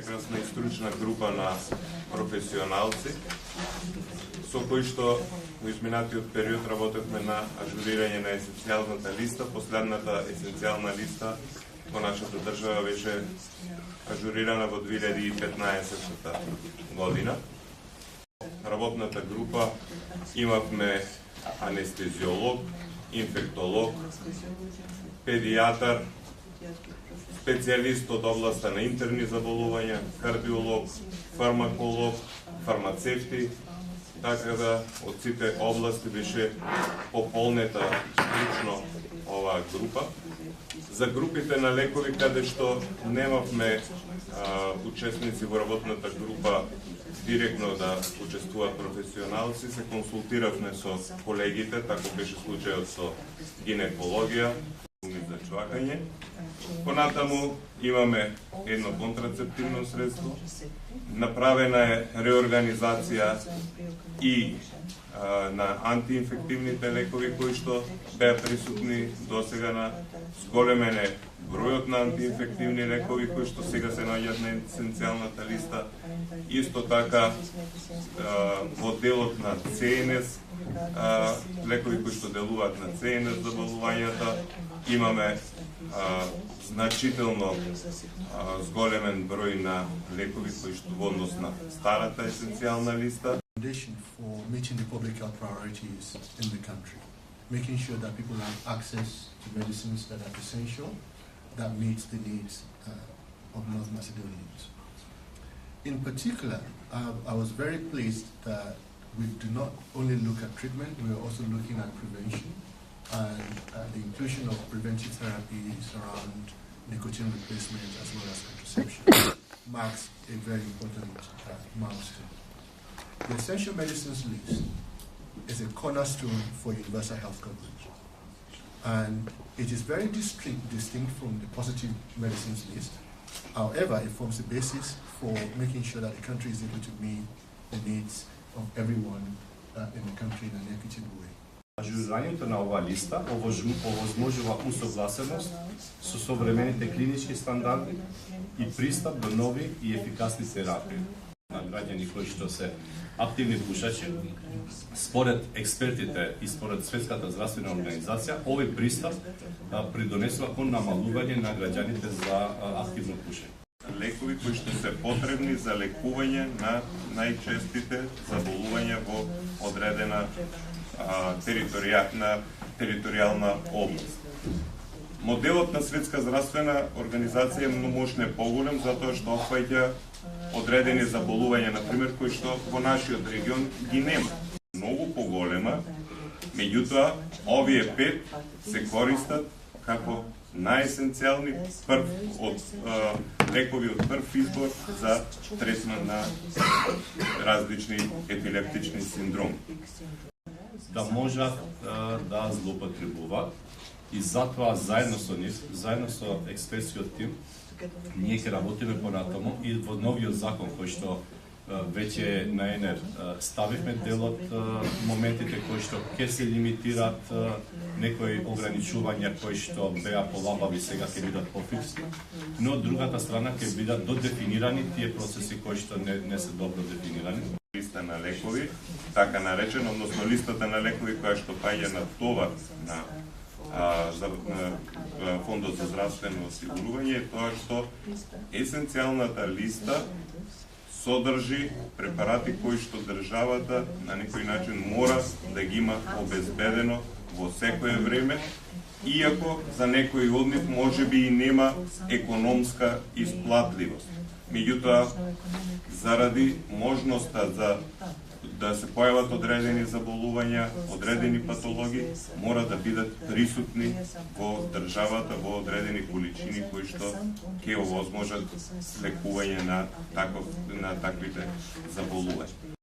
прекрасна и стручна група на професионалци, со кои што во изминатиот период работевме на ажурирање на есенцијалната листа. Последната есенцијална листа во нашата држава беше ажурирана во 2015 година. Работната група имавме анестезиолог, инфектолог, педијатар, специјалист од областа на интерни заболувања, кардиолог, фармаколог, фармацевти, така да од сите области беше пополнета стручно оваа група. За групите на лекови каде што немавме учесници во работната група директно да учествуваат професионалци, се консултиравме со колегите, така беше случајот со гинекологија, за чвакање. Понатаму имаме едно контрацептивно средство, направена е реорганизација и на антиинфективните лекови кои што беа присутни досега, на зголемен е бројот на антиинфективни лекови кои што сега се наоѓаат на есенцијалната листа. Исто така во делот на ЦНС, лекови кои што делуваат на ЦНС заболувањата, имаме значително зголемен број на лекови кои што во однос на старата есенцијална листа. For meeting the public health priorities in the country, making sure that people have access to medicines that are essential, that meets the needs of North Macedonians. In particular, I was very pleased that we do not only look at treatment, we are also looking at prevention, and the inclusion of preventive therapies around nicotine replacement as well as contraception marks a very important milestone. The essential medicines list is a cornerstone for universal health coverage, and it is very distinct from the positive medicines list. However, it forms the basis for making sure that the country is able to meet the needs of everyone in the country in an equitable way. Ажурирањето на оваа листа овозможува усогласеност со современите клинички стандарди и пристап до нови и ефикасни терапии на граѓани кои што се активни пушачи. Според експертите и според Светската здравствена организација, овој пристап придонесува кон намалување на граѓаните за активно пушење. Лекови кои што се потребни за лекување на најчестите заболувања во одредена територијална област. Моделот на Светска здравствена организација е многомошно поголем, затоа што опфаќа одредени заболувања, например, кои што во нашиот регион ги нема. Многу поголема, меѓутоа, овие 5 се користат како најесенцијални лекови од прв избор за третман на различни епилептични синдроми. Да можат да злоупотребуваат, и затоа заедно со нив, заедно со експертскиот тим, ние ќе работиме понатаму и во новиот закон кој што веќе на ЕНЕР ставивме дел од моментите кои што ќе се лимитираат некои ограничувања кои што беа полабави, сега ќе бидат пофиксни, но од другата страна ќе бидат додефинирани тие процеси кои што не се добро дефинирани. Листа на лекови, така наречена, односно листата на лекови која што паѓа на товар на Фондот за здравствено осигурување, е тоа што есенцијалната листа содржи препарати кои што државата на некој начин мора да ги има обезбедено во секое време, иако за некои од нив можеби и нема економска исплатливост. Меѓутоа, заради можноста да се појават одредени заболувања, одредени патологии, мора да бидат присутни во државата во одредени количини кои што ќе овозможат лекување на таквите заболувања.